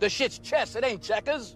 The shit's chess, it ain't checkers.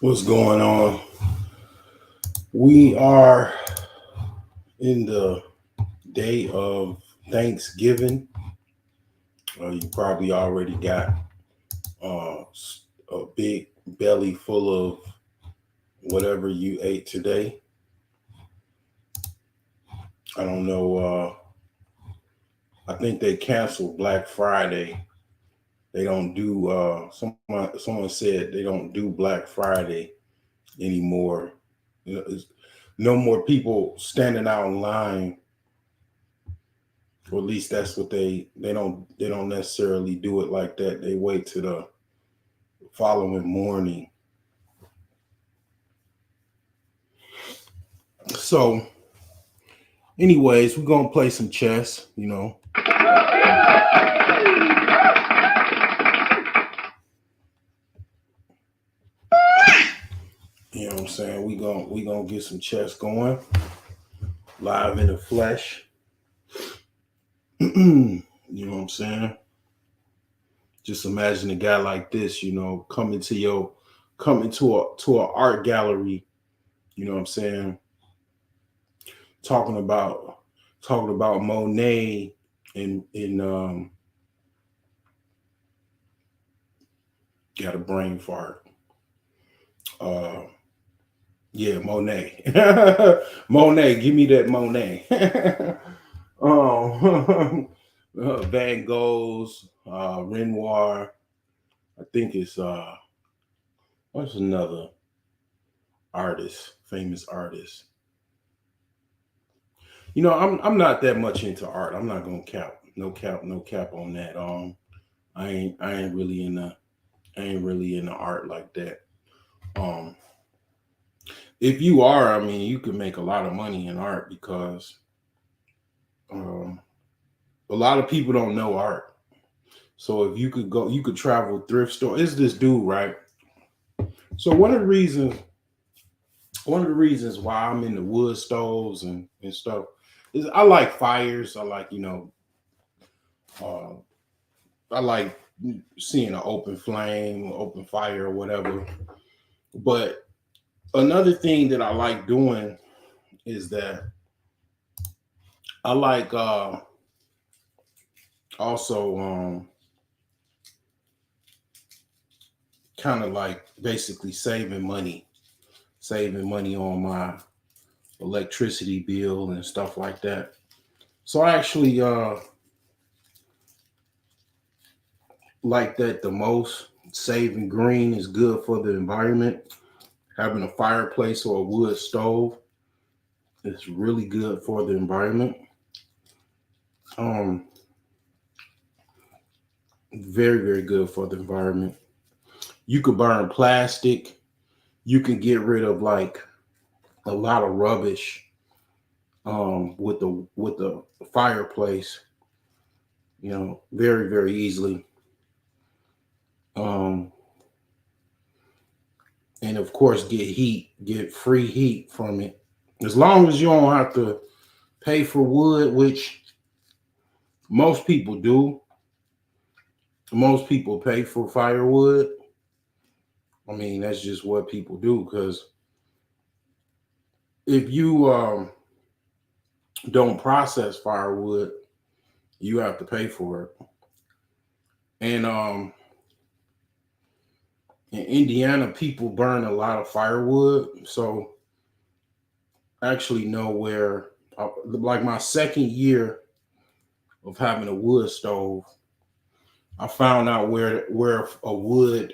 What's going on? We are in the day of Thanksgiving. You probably already got a big belly full of whatever you ate today. I don't know. I think they canceled Black Friday. They don't do. Someone said they don't do Black Friday anymore. It's no more people standing out in line. Or at least that's what they don't necessarily do it like that. They wait to the following morning. So, anyways, we're gonna play some chess. You know what I'm saying? We gonna get some chess going live in the flesh. You know what I'm saying? Just imagine a guy like this, coming to an art gallery, you know what I'm saying? Talking about Monet in got a brain fart. Yeah, Monet. Monet, give me that Monet. Van Gogh's, Renoir. I think it's what's another famous artist. I'm not that much into art. I'm not gonna no cap on that. I ain't really into art like that. If you are, I mean, you can make a lot of money in art because a lot of people don't know art. So if you could travel thrift store. It's this dude, right? So one of the reasons why I'm into wood stoves and stuff is I like fires. I like, I like seeing an open flame, open fire, or whatever. But another thing that I like doing is that I like also kind of like basically saving money on my electricity bill and stuff like that. So I actually like that the most. Saving green is good for the environment. Having a fireplace or a wood stove is really good for the environment. Very, very good for the environment. You could burn plastic. You can get rid of like a lot of rubbish with the fireplace, very, very easily. And of course get free heat from it. As long as you don't have to pay for wood, which most people do. Most people pay for firewood. I mean, that's just what people do because if you don't process firewood, you have to pay for it. And in Indiana, people burn a lot of firewood. So I actually know where, like my second year of having a wood stove, I found out where a wood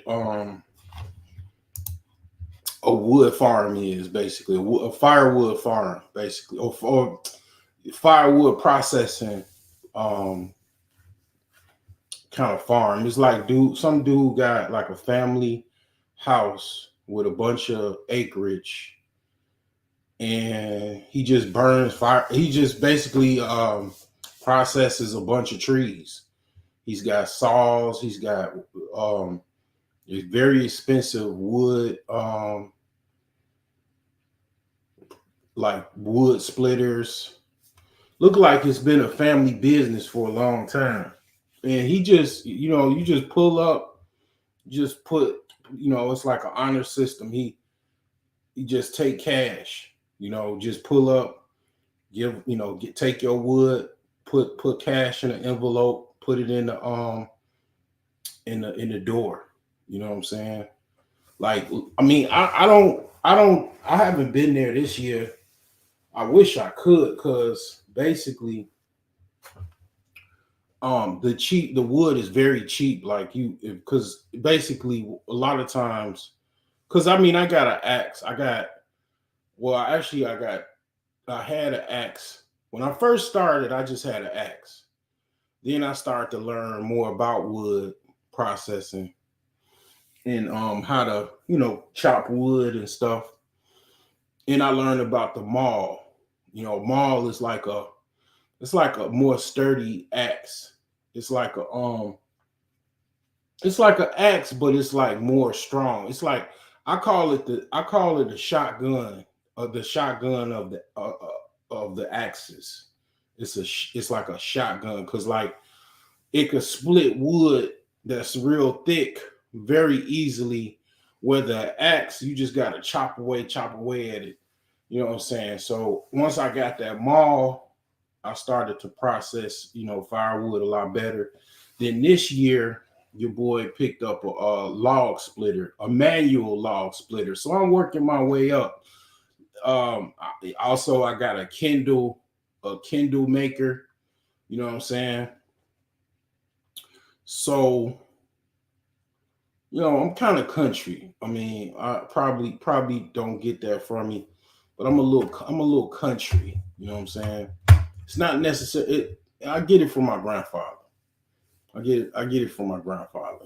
farm is basically a firewood farm basically or firewood processing um kind of farm. It's like some dude got like a family house with a bunch of acreage and he just burns fire. He just basically processes a bunch of trees. He's got saws. He's got um, very expensive wood, like wood splitters. Look like it's been a family business for a long time. And he just, you just pull up, just put, it's like an honor system. He just take cash, just pull up, take your wood, put cash in an envelope, put it in the door. You know what I'm saying? Like, I mean, I haven't been there this year. I wish I could, cause basically, the wood is very cheap. Like because basically a lot of times, cause I mean, I got an axe. Well, actually, I had an axe when I first started. I just had an axe. Then I started to learn more about wood processing and how to chop wood and stuff. And I learned about the maul. Maul is like a more sturdy axe. It's like an axe, but it's like more strong. It's like I call it the shotgun of the axes. It's like a shotgun because like it could split wood that's real thick very easily. Where the axe, you just gotta chop away at it. You know what I'm saying? So once I got that maul, I started to process, firewood a lot better. Then this year, your boy picked up a log splitter, a manual log splitter. So I'm working my way up. Also, I got a Kindle maker. You know what I'm saying? So, I'm kind of country. I mean, I probably don't get that from me, but I'm a little country. You know what I'm saying? It's not necessary. I get it from my grandfather. I get it from my grandfather.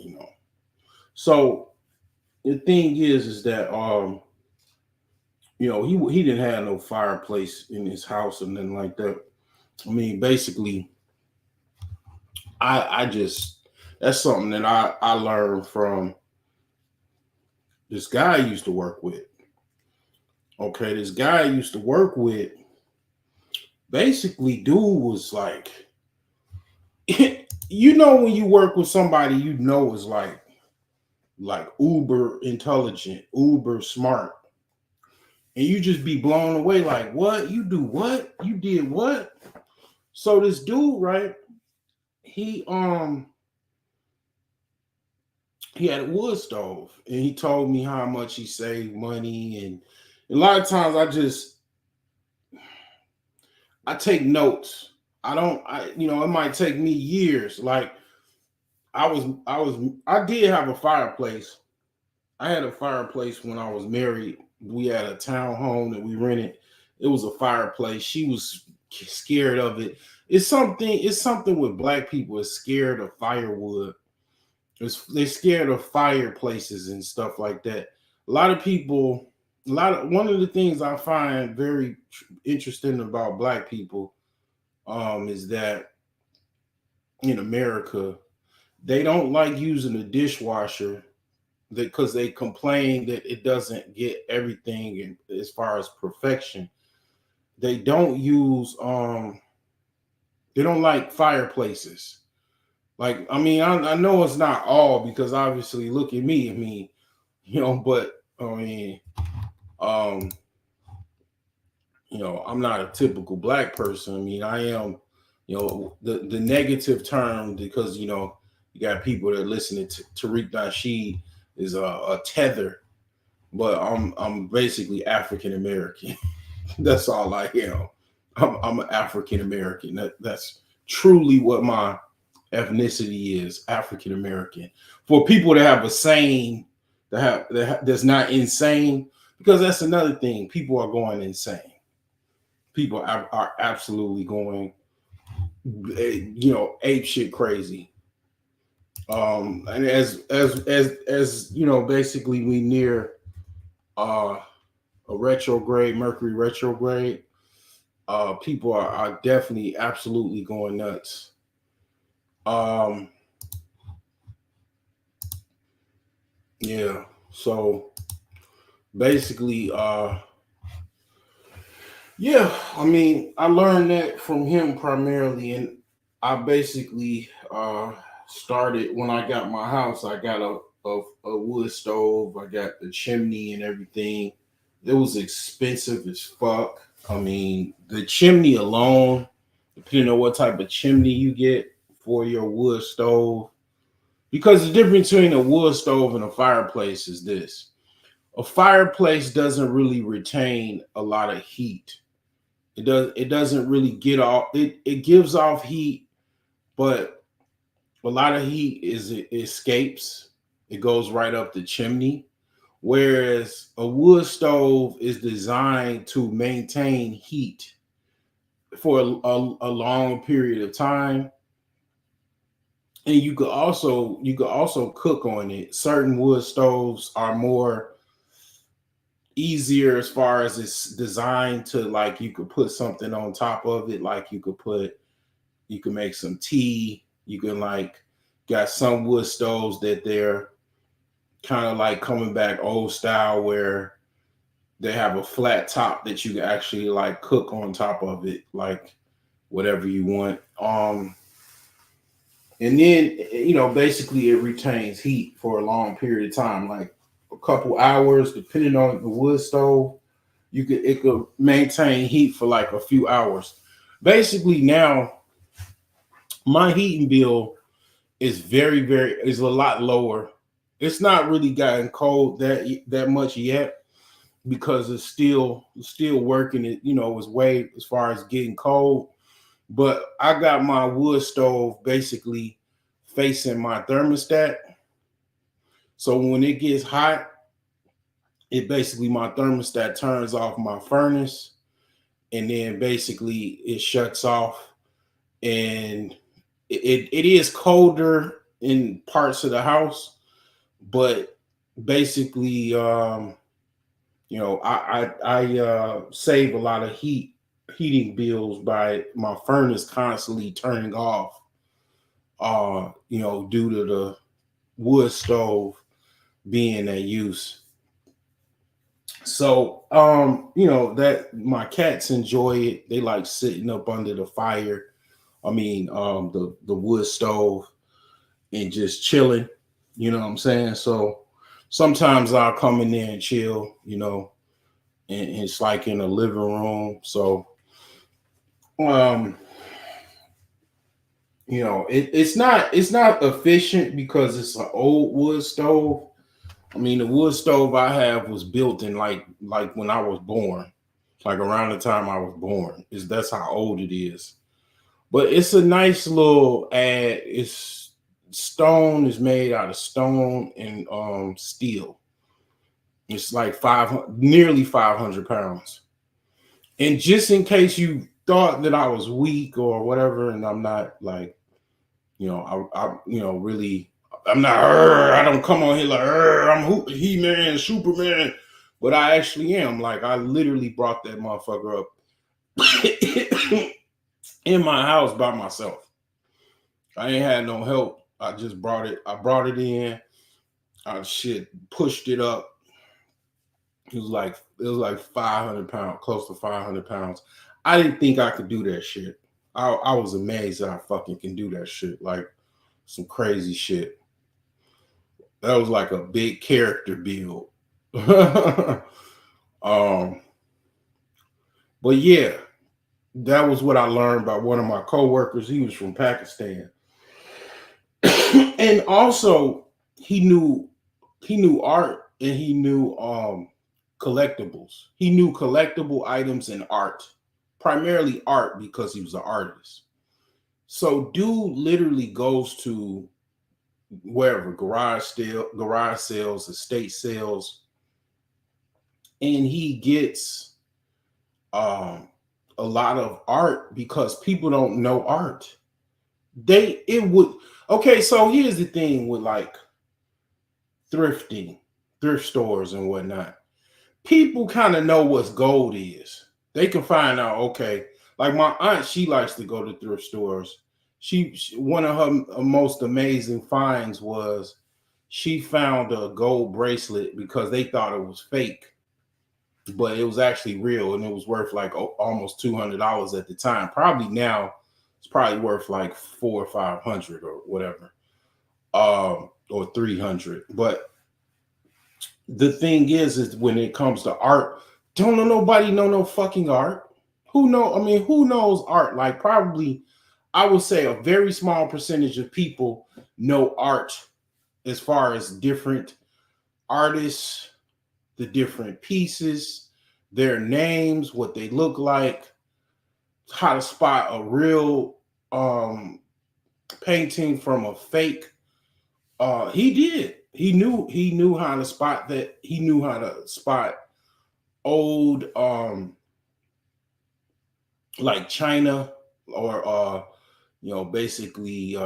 So the thing is that he didn't have no fireplace in his house or nothing like that. I mean, basically, I just that's something that I learned from this guy I used to work with. Okay, this guy I used to work with, basically, dude was like, when you work with somebody, is like uber intelligent, uber smart, and you just be blown away. Like, what you do? What you did? What? So this dude, right? He he had a wood stove, and he told me how much he saved money, and a lot of times I take notes. I don't. It might take me years. Like I did have a fireplace. I had a fireplace when I was married. We had a town home that we rented. It was a fireplace. She was scared of it. It's something with black people is scared of firewood. They're scared of fireplaces and stuff like that. A lot of people, one of the things I find very interesting about black people, is that in America they don't like using a dishwasher because they complain that it doesn't get everything as far as perfection. they don't use they don't like fireplaces. Like, I mean, I know it's not all, because obviously, look at me. I mean, but I mean, um, I'm not a typical black person. I mean, I am, the negative term, because you got people that are listening to Tariq Nasheed is a tether, but I'm basically African American. That's all I am. I'm an African American. That's truly what my ethnicity is, African American. For people to have a saying that's not insane, because that's another thing. People are going insane. People are absolutely going, ape shit crazy. And as basically we near a retrograde, Mercury retrograde, people are definitely absolutely going nuts. Um, yeah. So basically, yeah, I mean, I learned that from him primarily, and I basically started when I got my house. I got a wood stove. I got the chimney and everything. It was expensive as fuck. I mean, the chimney alone, depending on what type of chimney you get for your wood stove, because the difference between a wood stove and a fireplace is this: a fireplace doesn't really retain a lot of heat. It doesn't really get off. It gives off heat, but a lot of heat it escapes. It goes right up the chimney. Whereas a wood stove is designed to maintain heat for a long period of time. And you could also cook on it. Certain wood stoves are more easier as far as it's designed to, like, you could put something on top of it, like you can make some tea. You can, like, got some wood stoves that they're kind of like coming back old style, where they have a flat top that you can actually like cook on top of it, like whatever you want. And then basically it retains heat for a long period of time, like a couple hours, depending on the wood stove. It could maintain heat for like a few hours. Basically, now my heating bill is is a lot lower. It's not really gotten cold that much yet, because it's still working. Its way as far as getting cold. But I got my wood stove basically facing my thermostat. So when it gets hot, it basically, my thermostat turns off my furnace, and then basically it shuts off. And it is colder in parts of the house, but basically, I save a lot of heating bills by my furnace constantly turning off, due to the wood stove being in use. So, that my cats enjoy it. They like sitting up under the fire. I mean, the wood stove, and just chilling. You know what I'm saying? So sometimes I'll come in there and chill. And it's like in a living room. So, um, it's not efficient because it's an old wood stove. I mean, the wood stove I have was built in like when I was born, like around the time I was born. That's how old it is. But it's a nice little ad. It's stone is made out of stone and steel. It's like nearly 500 pounds. And just in case you thought that I was weak or whatever, and I'm not, like, really, I'm not. I don't come on here like I'm He Man, Superman, but I actually am. Like, I literally brought that motherfucker up in my house by myself. I ain't had no help. I just brought it. I brought it in. I pushed it up. It was like 500 pounds, close to 500 pounds. I didn't think I could do that shit. I was amazed that I fucking can do that shit. Like some crazy shit. That was like a big character build. um, but yeah, that was what I learned by one of my coworkers. He was from Pakistan. And also he knew art and he knew collectibles. He knew collectible items and art. Primarily art because he was an artist. So dude literally goes to wherever garage sales, estate sales, and he gets um a lot of art because people don't know art. They it would Okay, so here's the thing with like thrifting, thrift stores and whatnot. People kind of know what gold is. They can find out, okay. Like my aunt, she likes to go to thrift stores. One of her most amazing finds was she found a gold bracelet because they thought it was fake, but it was actually real and it was worth like almost $200 at the time. Probably now it's probably worth like 400 or 500 or whatever, or 300. But the thing is when it comes to art, don't know nobody know no fucking art. Who knows art? Like probably, I would say a very small percentage of people know art as far as different artists, the different pieces, their names, what they look like, how to spot a real painting from a fake. He did. He knew how to spot that. He knew how to spot old like China or basically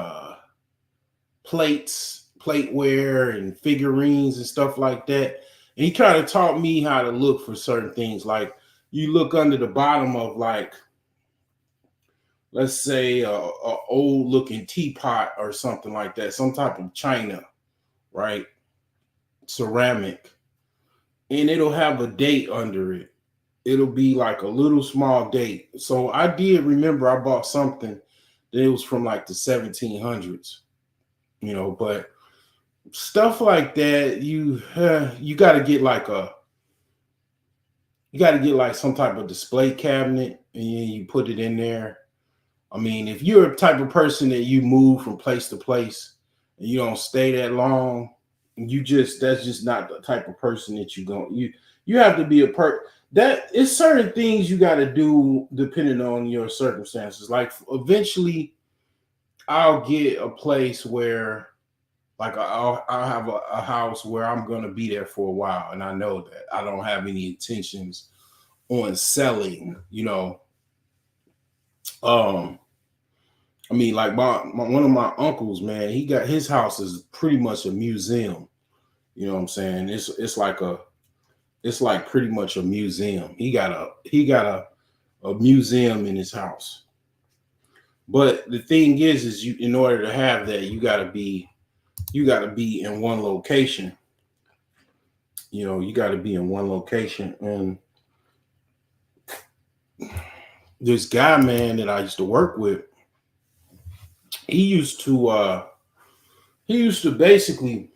plateware and figurines and stuff like that. And he kind of taught me how to look for certain things. Like you look under the bottom of like, let's say a old looking teapot or something like that, some type of china, right? Ceramic, and it'll have a date under it. It'll be like a little small date. So I did remember I bought something that it was from like the 1700s, but stuff like that, you got to get like some type of display cabinet and you put it in there. I mean, if you're a type of person that you move from place to place and you don't stay that long, that's just not the type of person that you have to be that it's certain things you got to do depending on your circumstances. Like eventually I'll get a place where like I'll have a house where I'm going to be there for a while. And I know that I don't have any intentions on selling, I mean, like one of my uncles, man, he got his house is pretty much a museum. You know what I'm saying? It's like pretty much a museum. He got a museum in his house. But the thing is you in order to have that, you gotta be in one location. You gotta be in one location. And this guy, man, that I used to work with, he used to basically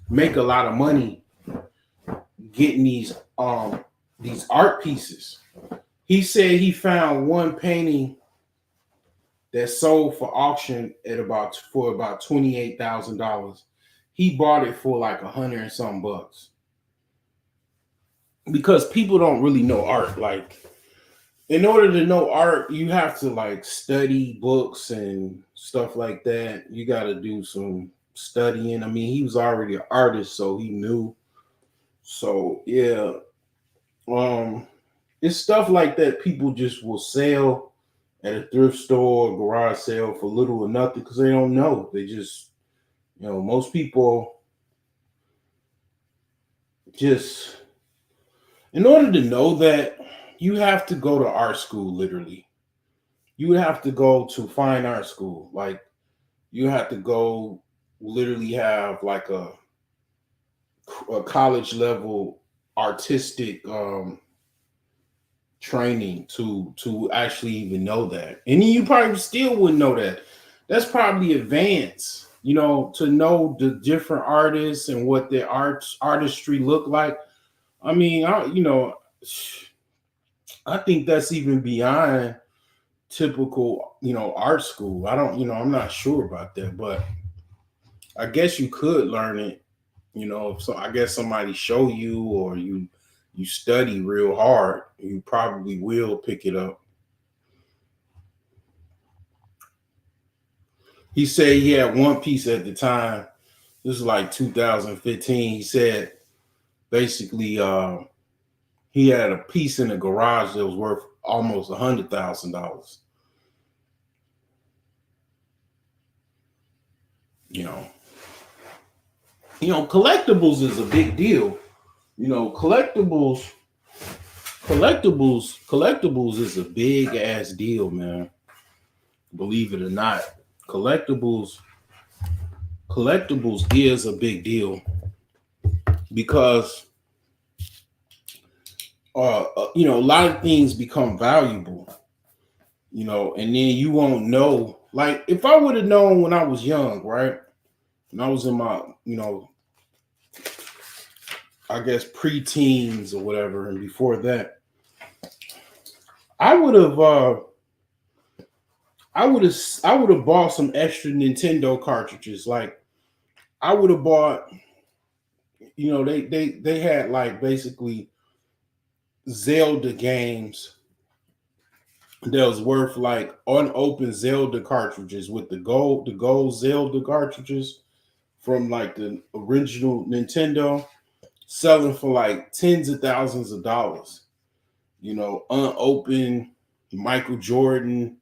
make a lot of money getting these art pieces. He said he found one painting that sold for auction for about $28,000. He bought it for like 100 and some bucks because people don't really know art. Like, in order to know art, you have to like study books and stuff like that. You got to do some studying. I mean, he was already an artist, so he knew. So yeah, it's stuff like that people just will sell at a thrift store or garage sale for little or nothing because they don't know. They just, most people just, in order to know that, you have to go to art school, literally. You would have to go to fine art school. Like, you have to go literally have like a college level artistic training to actually even know that. And you probably still wouldn't know that. That's probably advanced, to know the different artists and what their artistry look like. I mean, I think that's even beyond typical, art school. I don't, I'm not sure about that, but I guess you could learn it, so I guess somebody show you, or you study real hard, you probably will pick it up. He said he had one piece at the time. This is like 2015. He said basically he had a piece in the garage that was worth almost $100,000. You know, collectibles is a big deal. Collectibles is a big ass deal, man. Believe it or not, collectibles collectibles is a big deal because a lot of things become valuable, and then you won't know. Like if I would have known when I was young, right? When I was in my, I guess pre-teens or whatever, and before that, I would have I would have bought some extra Nintendo cartridges. Like I would have bought, they had like basically Zelda games that was worth like unopened Zelda cartridges with the gold Zelda cartridges from like the original Nintendo, selling for like tens of thousands of dollars. Unopened Michael Jordan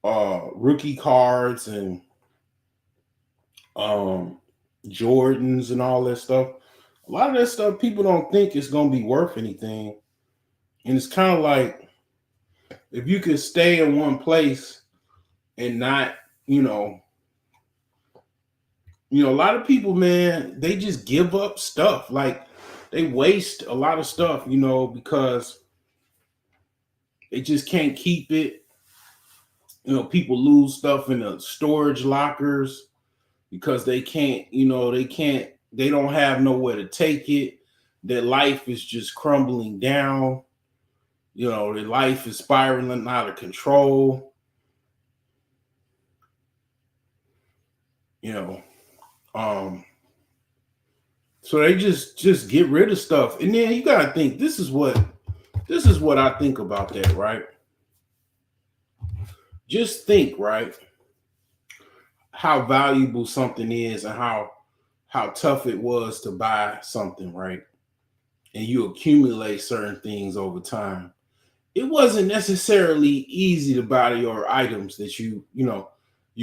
rookie cards and um Jordans and all that stuff. A lot of that stuff people don't think is gonna be worth anything. And it's kind of like if you could stay in one place and not, you know, a lot of people, man, they just give up stuff. Like they waste a lot of stuff, because they just can't keep it. People lose stuff in the storage lockers because they can't, they don't have nowhere to take it. Their life is just crumbling down. Their life is spiraling out of control. You know, um, so they just get rid of stuff, and then you gotta think. This is what I think about that, right? Just think, right, how valuable something is and how tough it was to buy something, right? And you accumulate certain things over time. It wasn't necessarily easy to buy your items that you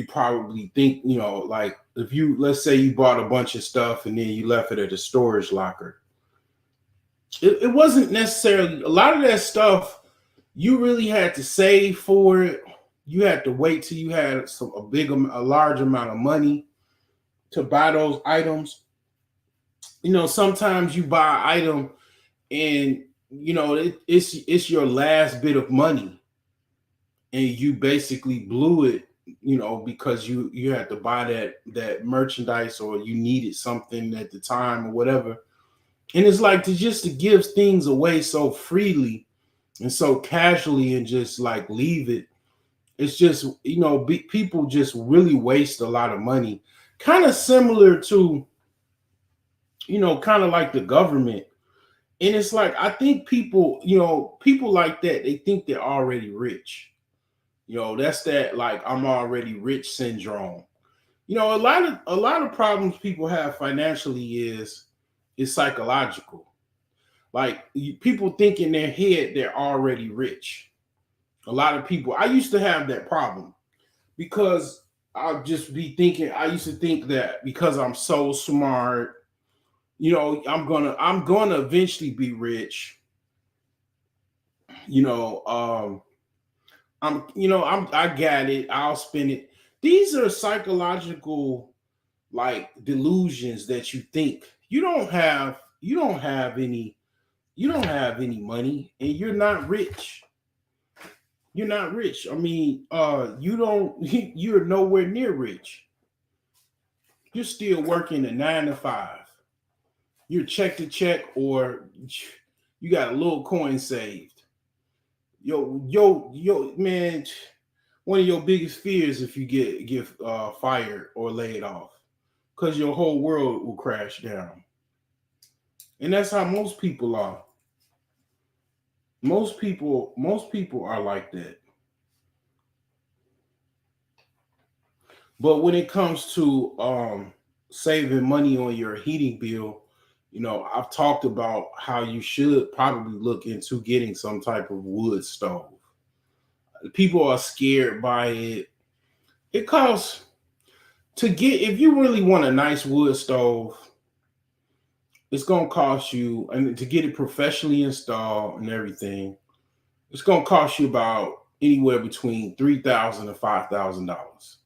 probably think, like if you, let's say you bought a bunch of stuff and then you left it at a storage locker. It wasn't necessarily a lot of that stuff. You really had to save for it. You had to wait till you had a large amount of money to buy those items. Sometimes you buy an item and it's your last bit of money, and you basically blew it, because you had to buy that merchandise, or you needed something at the time or whatever. And it's like to give things away so freely and so casually and just like leave it. It's just, people just really waste a lot of money. Kind of similar to, kind of like the government. And it's like, I think people like that, they think they're already rich. That's that like I'm already rich syndrome. A lot of problems people have financially is psychological. Like people think in their head they're already rich. A lot of people. I used to have that problem because I'll just be thinking. I used to think that because I'm so smart, I'm gonna eventually be rich. You know, I got it. I'll spend it. These are psychological like delusions that you think you don't have any You don't have any money and you're not rich. You're not rich. I mean, you don't you're nowhere near rich. You're still working a 9 to 5. You're check to check, or you got a little coin saved. Man, one of your biggest fears if you get fired or laid off, because your whole world will crash down. And that's how most people are. Most people are like that. But when it comes to saving money on your heating bill, I've talked about how you should probably look into getting some type of wood stove. People are scared by it. It costs to get, if you really want a nice wood stove, it's gonna cost you, and to get it professionally installed and everything, it's gonna cost you about anywhere between $3,000 and $5,000.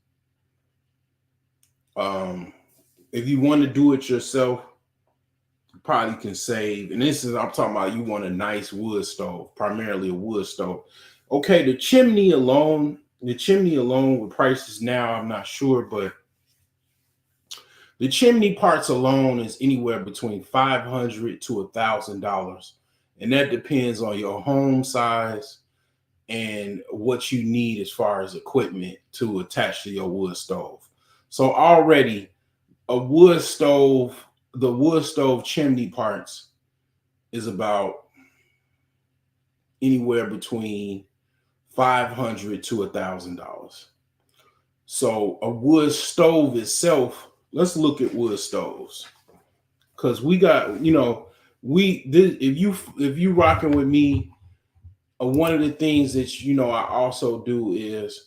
Um, if you want to do it yourself, you probably can save. And this is, I'm talking about, you want a nice wood stove, primarily a wood stove. Okay, the chimney alone with prices now, I'm not sure, but the chimney parts alone is anywhere between $500 to $1,000, and that depends on your home size and what you need as far as equipment to attach to your wood stove. So already, a wood stove, the wood stove chimney parts is about anywhere between $500 to $1,000. So a wood stove itself, let's look at wood stoves, because we got, if you rocking with me, one of the things that I also do is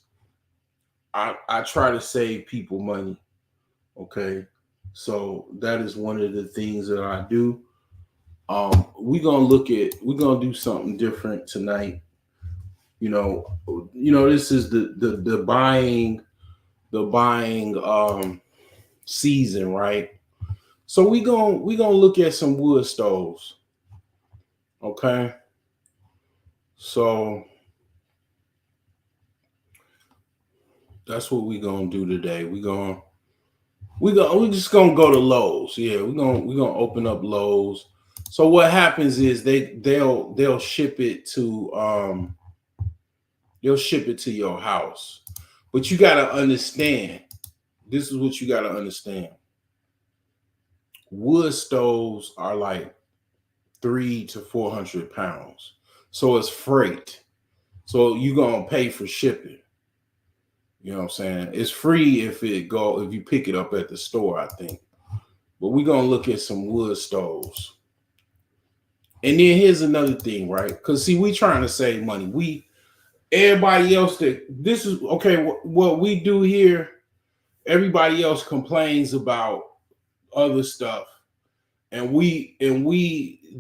I try to save people money. Okay, so that is one of the things that I do. We're gonna do something different tonight. This is the buying season, right? So we gonna look at some wood stoves. Okay, so that's what we gonna do today. We just gonna go to Lowe's. Yeah, we're gonna open up Lowe's. So what happens is they'll ship it to your house. But you gotta understand, this is what you gotta understand. Wood stoves are like 300 to 400 pounds. So it's freight. So you're gonna pay for shipping. You know what I'm saying? It's free if you pick it up at the store, I think. But we're gonna look at some wood stoves. And then here's another thing, right? Because see, we trying to save money. Everybody else that this is okay. What we do here, everybody else complains about other stuff, and we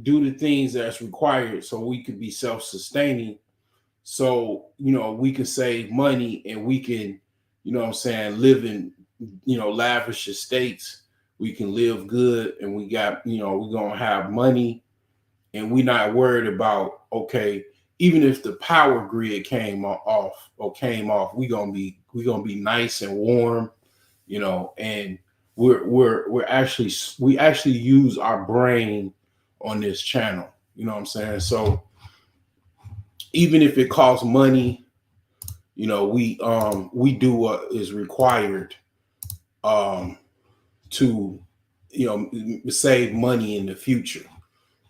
do the things that's required so we can be self-sustaining. So we can save money, and we can, what I'm saying, live in lavish estates. We can live good, and we're gonna have money, and we're not worried about, okay, even if the power grid came off, we gonna be nice and warm, and we actually use our brain on this channel. You know what I'm saying? So even if it costs money, we do what is required to save money in the future.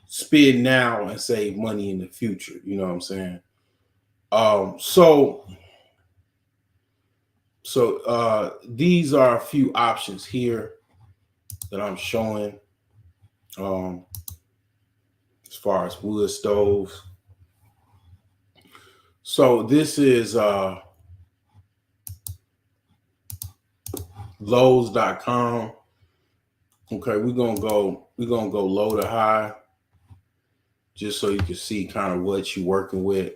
Spend now and save money in the future. You know what I'm saying? So these are a few options here that I'm showing as far as wood stoves. So this is Lowe's.com. Okay, we're gonna go low to high, just so you can see kind of what you're working with.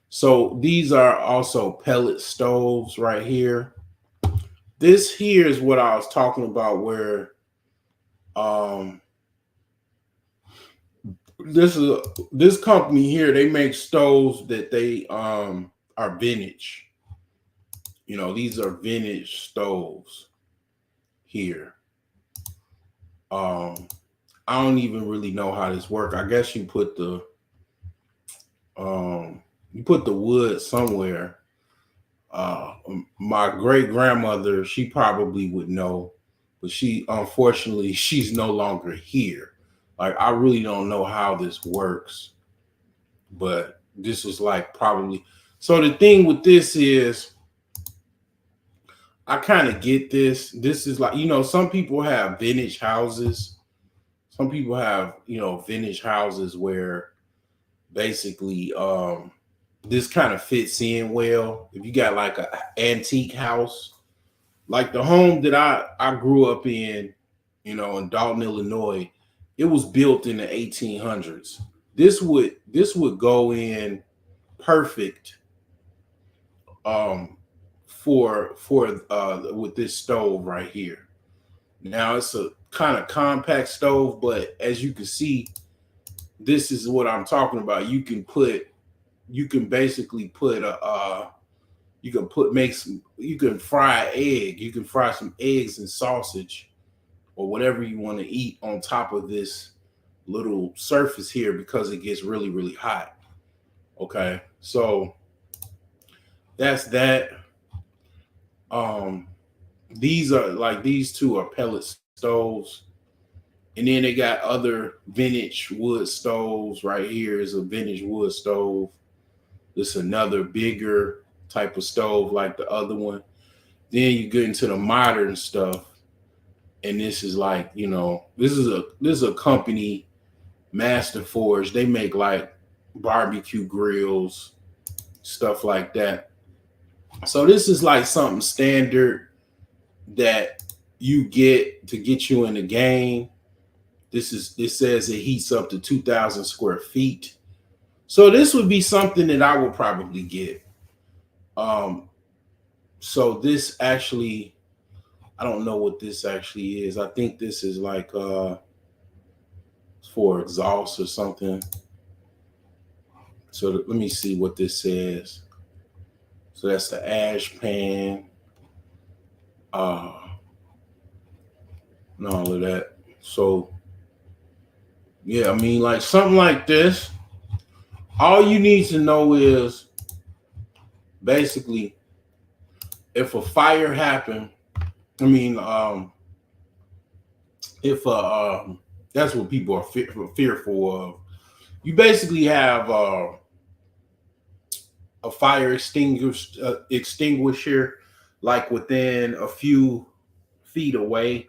So these are also pellet stoves right here. This here is what I was talking about, where this company here. They make stoves that they are vintage. You know, these are vintage stoves here. I don't even really know how this works. I guess you put the wood somewhere. My great grandmother, she probably would know, but she unfortunately she's no longer here. Like I really don't know how this works, but this is like probably. So the thing with this is, I kind of get this. This is like, some people have vintage houses. Some people have, vintage houses where basically this kind of fits in well. If you got like a antique house, like the home that I grew up in Dalton, Illinois, it was built in the 1800s. This would go in perfect um for with this stove right here. Now it's a kind of compact stove, but as you can see, this is what I'm talking about. You can basically put a you can put make some you can fry an egg. You can fry some eggs and sausage or whatever you want to eat on top of this little surface here because it gets really, really hot. Okay. So that's that. Um these two are pellet stoves. And then they got other vintage wood stoves. Right here is a vintage wood stove. This is another bigger type of stove like the other one. Then you get into the modern stuff, and this is like, this is a company, Master Forge. They make like barbecue grills, stuff like that. So this is like something standard that you get to get you in the game. This says it heats up to 2,000 square feet. So this would be something that I would probably get. So this actually, I don't know what this actually is. I think this is like for exhaust or something. So let me see what this says. So that's the ash pan, and all of that. So yeah, I mean, like something like this, all you need to know is basically if a fire happened, I mean, if that's what people are fearful of. You basically have a fire extinguisher like within a few feet away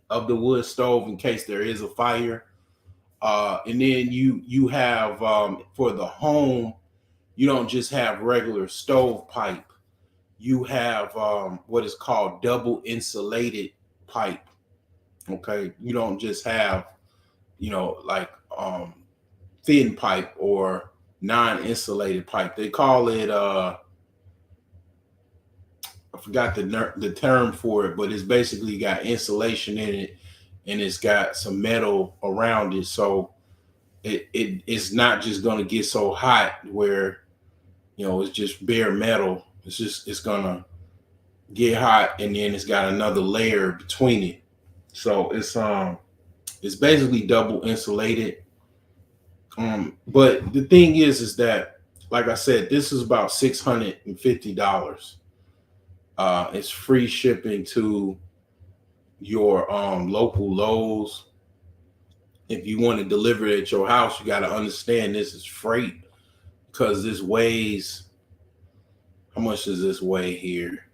of the wood stove in case there is a fire. And then you have for the home, you don't just have regular stove pipe. You have what is called double insulated pipe. Okay, you don't just have like thin pipe or non-insulated pipe. They call it I forgot the term for it, but it's basically got insulation in it and it's got some metal around it, so it's not just going to get so hot where it's just bare metal. It's gonna get hot and then it's got another layer between it. So it's basically double insulated. But the thing is that, like I said, this is about $650. It's free shipping to your local Lowe's. If you want to deliver it at your house, you got to understand this is freight because this weighs. How much does this weigh here?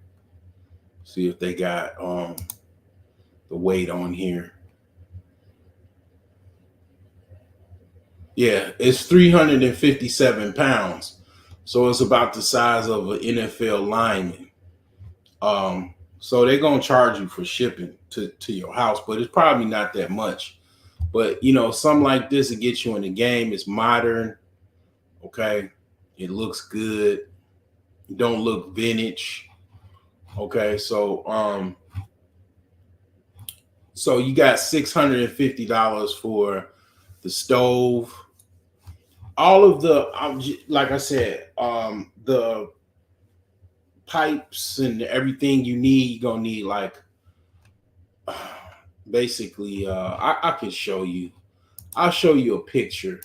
See if they got the weight on here. Yeah, it's 357 pounds. So it's about the size of an NFL lineman. So they're gonna charge you for shipping to your house, but it's probably not that much. But something like this, it gets you in the game. It's modern, okay. It looks good. It don't look vintage, okay. So so you got $650 for the stove. all of the like I said, the pipes and everything you need, you're gonna need like basically I can show you. I'll show you a picture.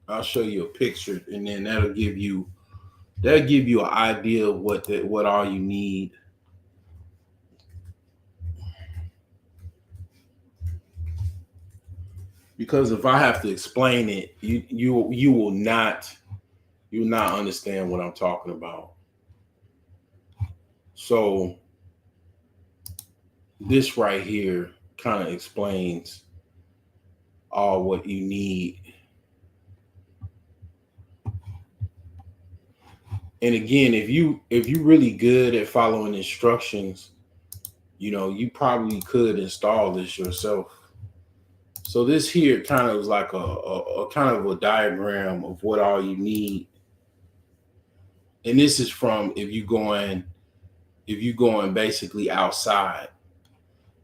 I'll show you a picture, and then that'll give you an idea of what all you need. Because if I have to explain it, you will not understand what I'm talking about. So this right here kind of explains all what you need. And again, if you really good at following instructions, you probably could install this yourself. So this here kind of is like a kind of a diagram of what all you need. And this is from if you going basically outside.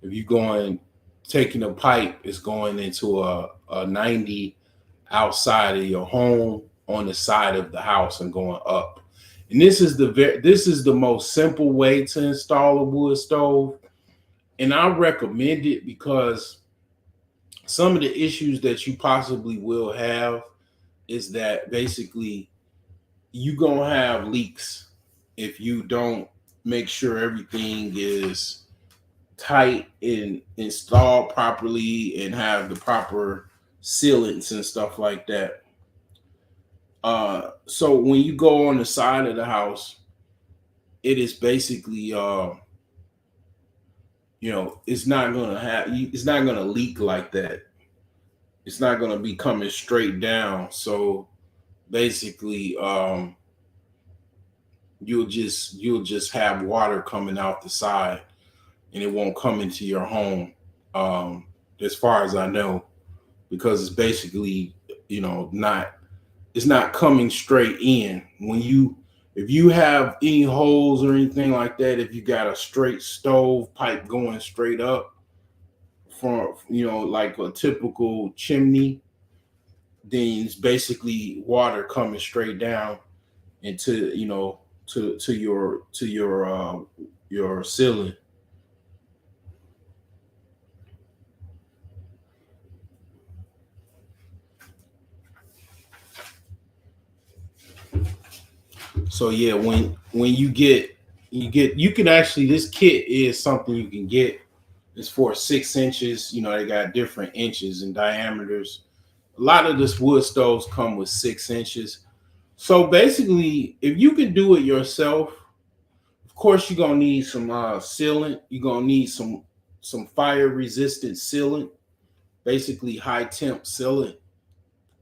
If you going taking a pipe, it's going into a 90 outside of your home on the side of the house and going up. And this is the most simple way to install a wood stove. And I recommend it because some of the issues that you possibly will have is that basically you gonna have leaks if you don't make sure everything is tight and installed properly and have the proper sealants and stuff like that. So when you go on the side of the house, it is basically it's not gonna leak like that. It's not gonna be coming straight down. So basically, you'll just have water coming out the side, and it won't come into your home. Um, as far as I know, because it's basically not it's not coming straight in. If you have any holes or anything like that, if you got a straight stove pipe going straight up from like a typical chimney, then it's basically water coming straight down into your ceiling. So yeah, when you can actually, this kit is something you can get. It's for 6 inches. They got different inches and diameters. A lot of this wood stoves come with 6 inches. So basically, if you can do it yourself, of course you're gonna need some sealant. You're gonna need some fire resistant sealant, basically high temp sealant.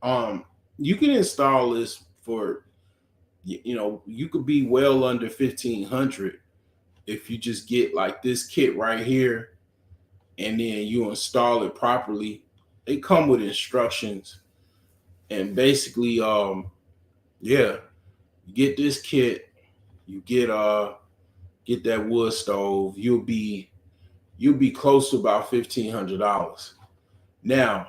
Um, you can install this for you could be well under 1,500 if you just get like this kit right here, and then you install it properly. They come with instructions, and basically, yeah, you get this kit, you get that wood stove, you'll be close to about $1,500. Now,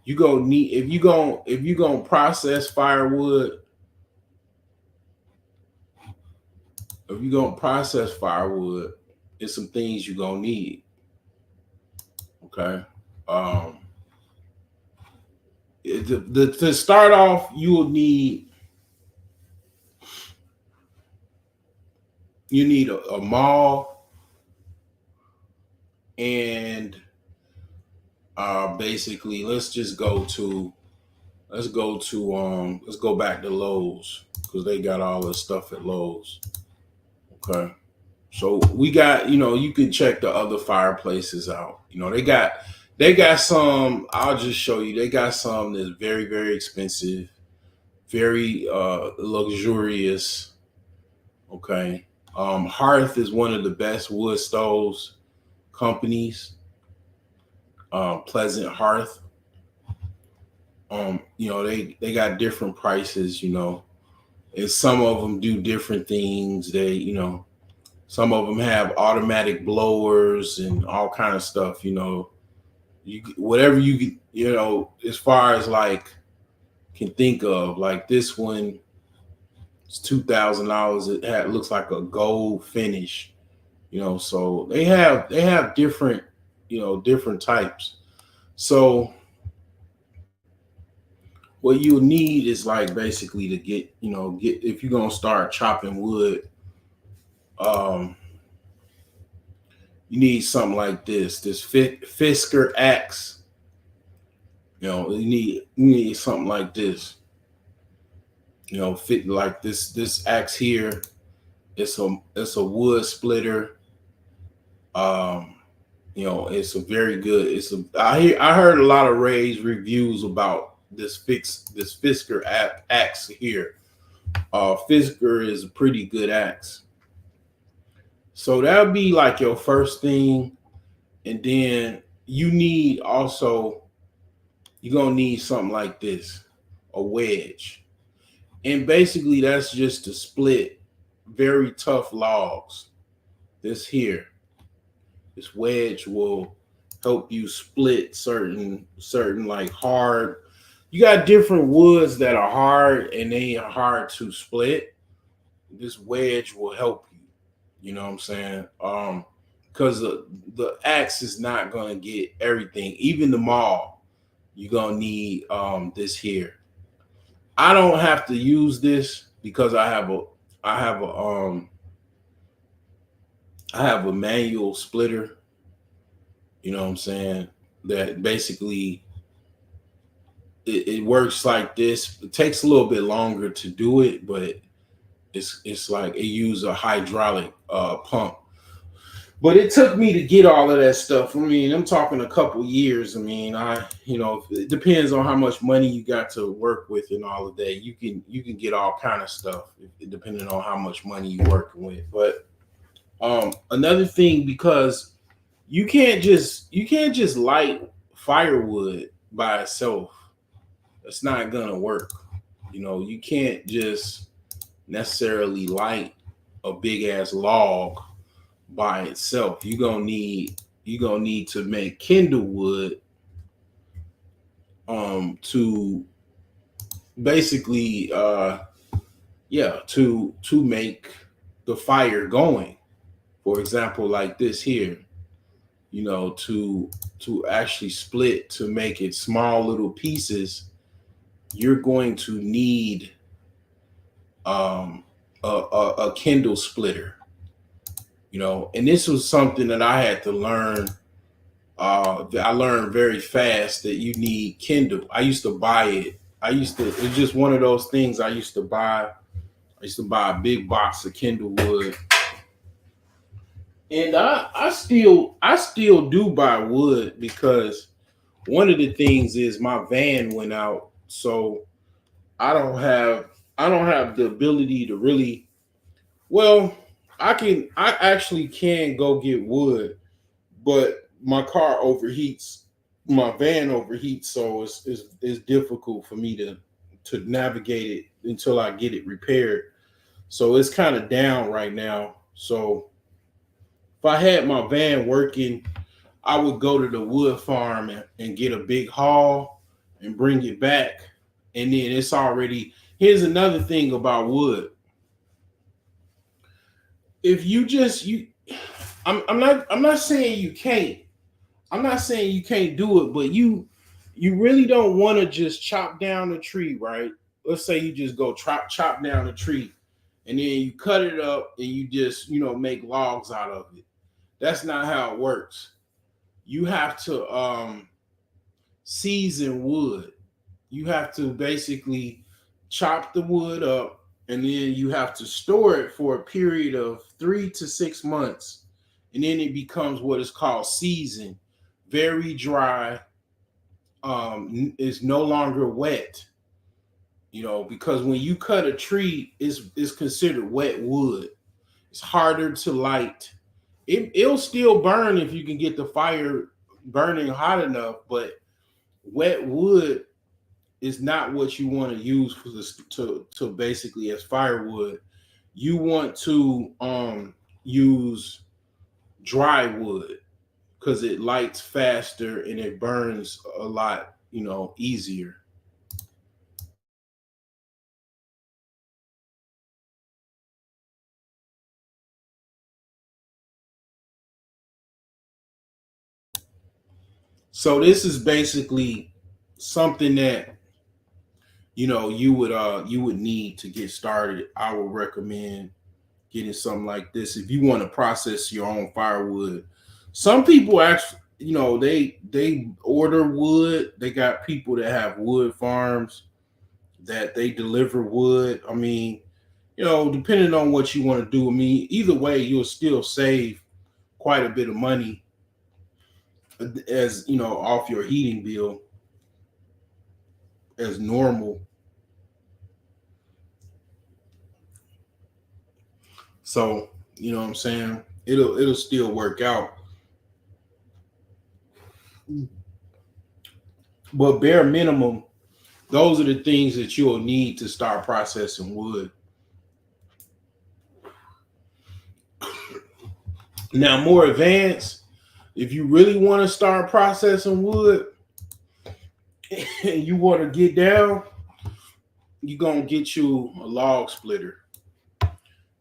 you gonna need if you gonna process firewood, if you're gonna process firewood, it's some things you're gonna need. Okay. Um, to start off, you need a maul, and basically let's go back to Lowe's because they got all this stuff at Lowe's. Okay. So we got, you can check the other fireplaces out. They got some, I'll just show you. They got some that's very, very expensive, very luxurious. Okay. Hearth is one of the best wood stoves companies. Pleasant Hearth. They got different prices, and some of them do different things. Some of them have automatic blowers and all kind of stuff. You whatever as far as like can think of, like this one, it's $2,000. Looks like a gold finish. So they have different, different types. So what you'll need is like basically to get if you're gonna start chopping wood, um, you need something like this Fisker axe. You need something like this. Fit like this axe here. It's a wood splitter. Um, it's a very good. I heard a lot of rave reviews about this Fisker axe here. Fisker is a pretty good axe. So that would be like your first thing, and then you're gonna need something like this, a wedge, and basically that's just to split very tough logs. This here, this wedge will help you split certain like hard. You got different woods that are hard and they are hard to split. This wedge will help you. You know what I'm saying? Because the axe is not gonna get everything, even the maul. You're gonna need this here. I don't have to use this because I have a I have a manual splitter. You know what I'm saying? That basically it works like this. It takes a little bit longer to do it, but it's like it uses a hydraulic pump. But it took me to get all of that stuff. I mean, I'm talking a couple years. I mean, it depends on how much money you got to work with and all of that. You can get all kind of stuff depending on how much money you're working with. But another thing, because you can't just light firewood by itself. That's not gonna work. You can't just necessarily light a big ass log by itself. You're gonna need to make kindle wood to basically yeah, to make the fire going. For example, like this here, to actually split to make it small little pieces, you're going to need a Kindle splitter. And this was something that I had to learn. I learned very fast that you need Kindle. I used to buy it. It's just one of those things I used to buy. I used to buy a big box of Kindle wood. And I still do buy wood because one of the things is my van went out. So I don't have I don't have the ability to really, well, I actually can go get wood, but my car overheats, my van overheats, so it's difficult for me to navigate it until I get it repaired. So it's kind of down right now. So if I had my van working, I would go to the wood farm and get a big haul and bring it back. And then it's already, here's another thing about wood. If you just you I'm not saying you can't. I'm not saying you can't do it, but you really don't want to just chop down a tree, right? Let's say you just go chop down a tree and then you cut it up and you just, make logs out of it. That's not how it works. You have to season wood. You have to basically chop the wood up and then you have to store it for a period of 3 to 6 months. And then it becomes what is called seasoned, very dry, is no longer wet, because when you cut a tree, it's considered wet wood. It's harder to light. It'll still burn if you can get the fire burning hot enough, but wet wood is not what you want to use for this to basically as firewood. You want to use dry wood because it lights faster and it burns a lot easier. So this is basically something that you would need to get started. I would recommend getting something like this if you want to process your own firewood. Some people actually, they order wood. They got people that have wood farms that they deliver wood. I mean, depending on what you want to do. I mean, either way, you'll still save quite a bit of money as off your heating bill as normal. So, what I'm saying? It'll still work out. But bare minimum, those are the things that you'll need to start processing wood. Now, more advanced, if you really want to start processing wood and you want to get down, you're going to get you a log splitter.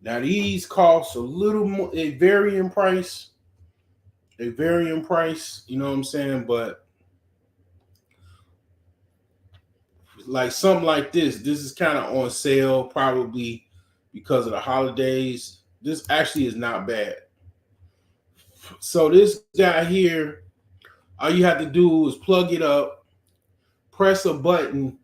Now, these cost a little more, they vary in price. They vary in price, you know what I'm saying? But like something like this is kind of on sale probably because of the holidays. This actually is not bad. So this guy here, all you have to do is plug it up, press a button,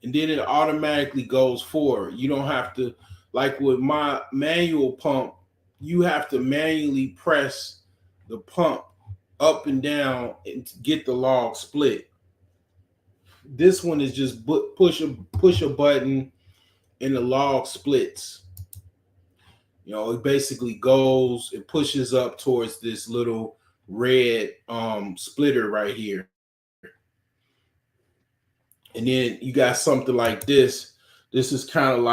and then it automatically goes forward. You don't have to, like with my manual pump, you have to manually press the pump up and down and get the log split. This one is just push a button and the log splits. It basically goes, it pushes up towards this little red splitter right here. And then you got something like this. This is kind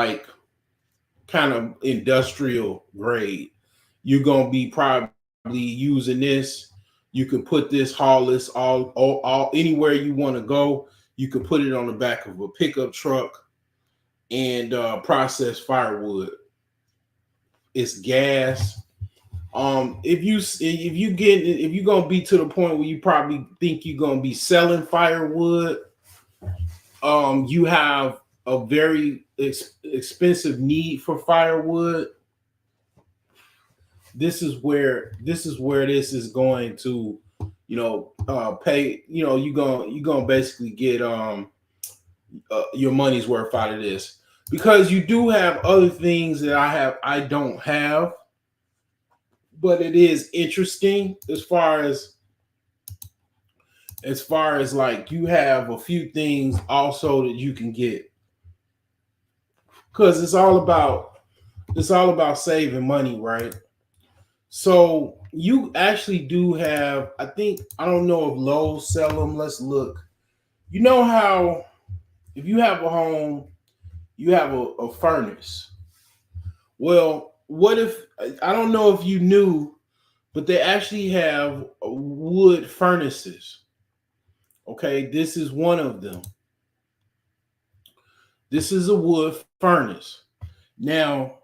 of industrial grade. You're gonna be probably using this. You can put this, haul this all anywhere you want to go. You can put it on the back of a pickup truck and process firewood. It's gas. If you're gonna be to the point where you probably think you're gonna be selling firewood, you have a very expensive need for firewood. This is going to pay. You're gonna basically get your money's worth out of this, because you do have other things that I don't have, but it is interesting as far as like you have a few things also that you can get, because it's all about saving money, right? So you actually do have, I don't know if Lowe's sell them. Let's look. You know how if you have a home, you have a furnace. Well, what if, I don't know if you knew, but they actually have wood furnaces. Okay, this is one of them. This is a wood furnace. Now,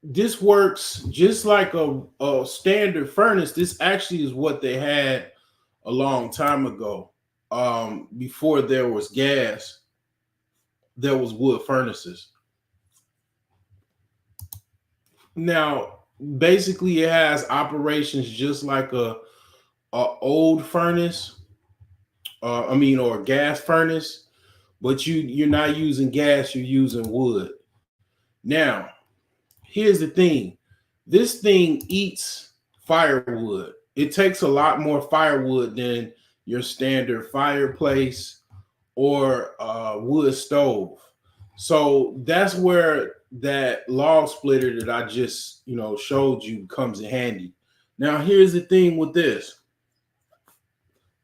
this works just like a standard furnace. This actually is what they had a long time ago. Before there was gas, there was wood furnaces. Now, basically, it has operations just like a old furnace, or a gas furnace, but you're not using gas, you're using wood. Now, here's the thing. This thing eats firewood. It takes a lot more firewood than your standard fireplace or wood stove. So that's where that log splitter that I just showed you comes in handy. Now, here's the thing with this.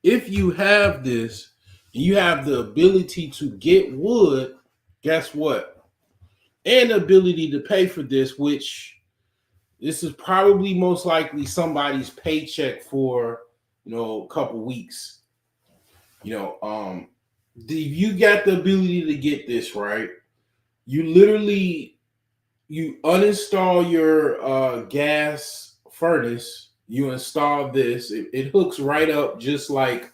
If you have this and you have the ability to get wood, guess what? And the ability to pay for this, which this is probably most likely somebody's paycheck for a couple weeks. You know, you got the ability to get this right. You literally you uninstall your gas furnace. You install this. It hooks right up just like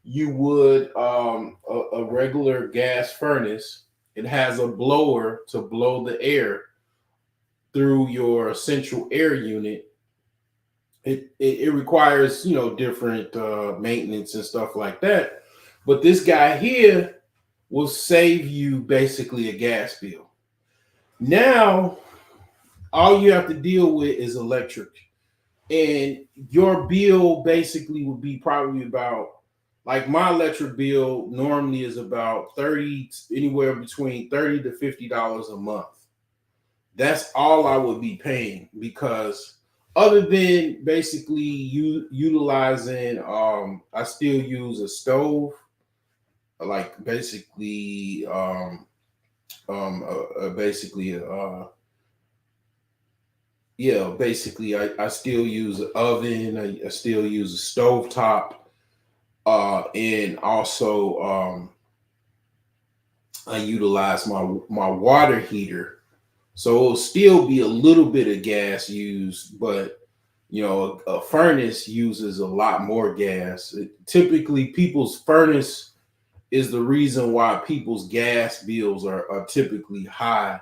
you would a regular gas furnace. It has a blower to blow the air through your central air unit. It requires different maintenance and stuff like that. But this guy here will save you basically a gas bill. Now all you have to deal with is electric, and your bill basically would be probably about, like, my electric bill normally is about 30, anywhere between $30 to $50 a month. That's all I would be paying, because other than basically you utilizing I still use a stove, like basically basically yeah, basically I still use an oven. I still use a stove top, and also I utilize my water heater. So it'll still be a little bit of gas used, but a furnace uses a lot more gas. Typically, people's furnace is the reason why people's gas bills are typically high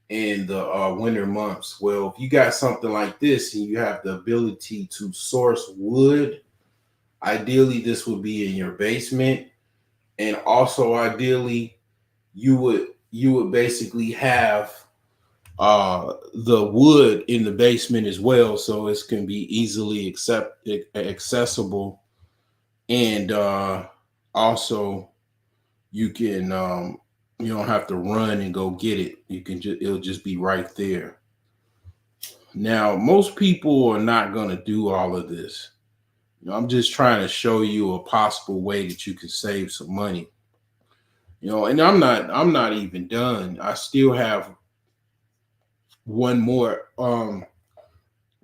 in the winter months. Well, if you got something like this and you have the ability to source wood, ideally this would be in your basement, and also ideally you would basically have the wood in the basement as well, so it's can be easily accessible, and also you can you don't have to run and go get it. You can just it'll just be right there. Now, most people are not going to do all of this. I'm just trying to show you a possible way that you can save some money. And I'm not even done. I still have one more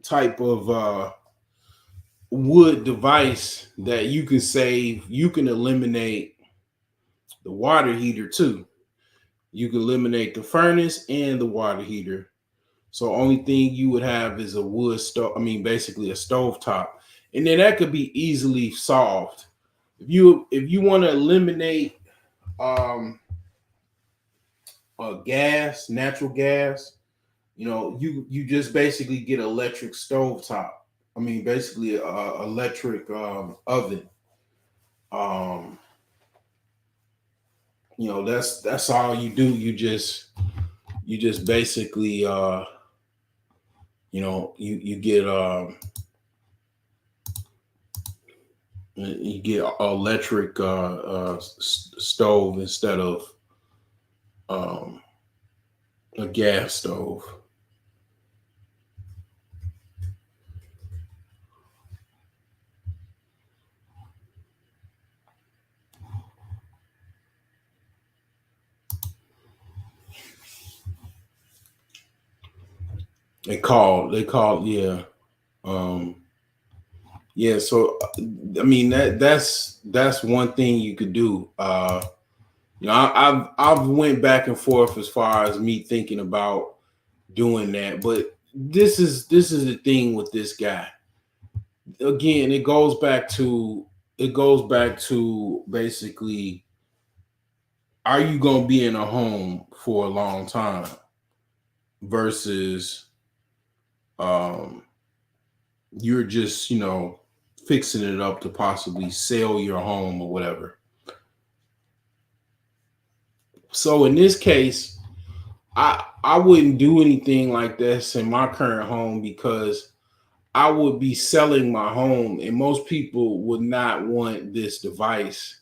type of wood device that you can save. You can eliminate the water heater too. You can eliminate the furnace and the water heater. So only thing you would have is a wood stove. I mean, basically a stove top, and then that could be easily solved. If you want to eliminate um, natural gas, you just basically get an electric stove top. I mean, basically a electric oven. Um, that's all you do. You just basically you get electric stove instead of um, a gas stove. They called, yeah. Um, yeah, so I mean that's one thing you could do. I've went back and forth as far as me thinking about doing that, but this is the thing with this guy. Again, it goes back to basically, are you gonna be in a home for a long time versus um you're just fixing it up to possibly sell your home or whatever. So in this case, I wouldn't do anything like this in my current home, because I would be selling my home, and most people would not want this device.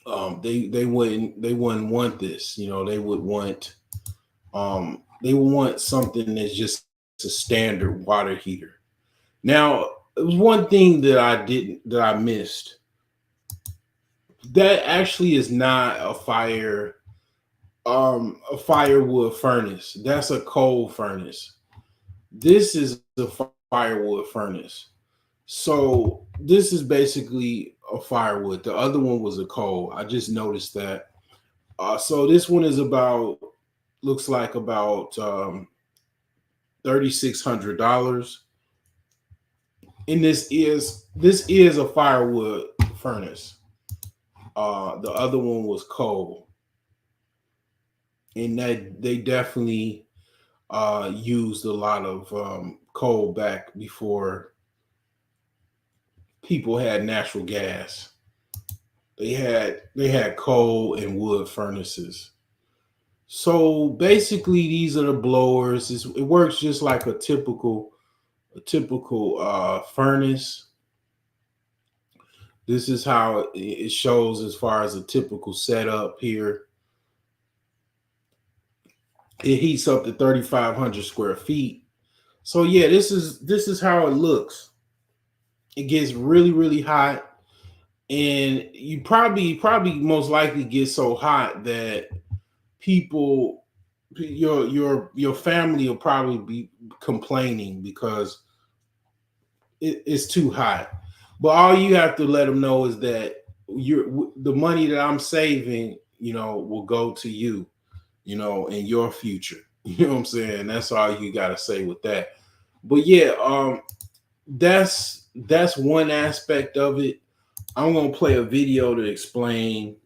They wouldn't want this. They would want something that's just a standard water heater. Now, it was one thing that I missed. That actually is not a firewood furnace. That's a coal furnace. This is a firewood furnace. So this is basically a firewood. The other one was a coal. I just noticed that. So this one is about, looks like about $3,600, and this is a firewood furnace. The other one was coal, and that they definitely used a lot of coal back before people had natural gas. They had coal and wood furnaces. So basically, these are the blowers. It works just like a typical furnace. This is how it shows as far as a typical setup here. It heats up to 3,500 square feet. So yeah, this is how it looks. It gets really really hot, and you probably most likely get so hot that people, your family will probably be complaining because it's too hot. But all you have to let them know is that the money that I'm saving, will go to you, in your future. You know what I'm saying? That's all you got to say with that. But yeah, that's one aspect of it. I'm gonna play a video to explain.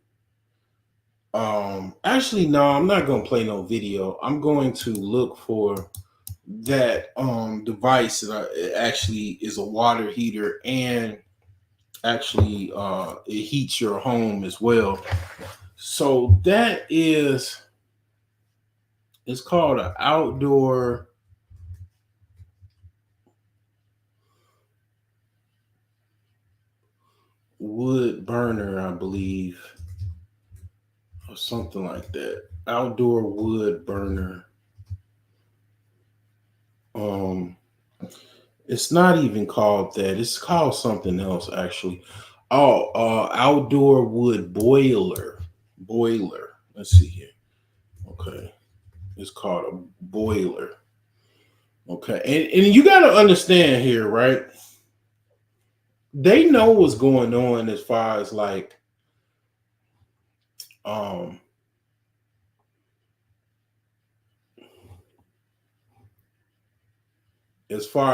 Actually, no, I'm not gonna play no video. I'm going to look for that device that it actually is a water heater, and actually it heats your home as well. So it's called an outdoor wood burner, I believe, or something like that. Outdoor wood burner. Um, it's not even called that. It's called something else actually. Oh, outdoor wood boiler. Boiler. Let's see here. Okay, it's called a boiler. Okay, and you got to understand here, right? They know what's going on um as far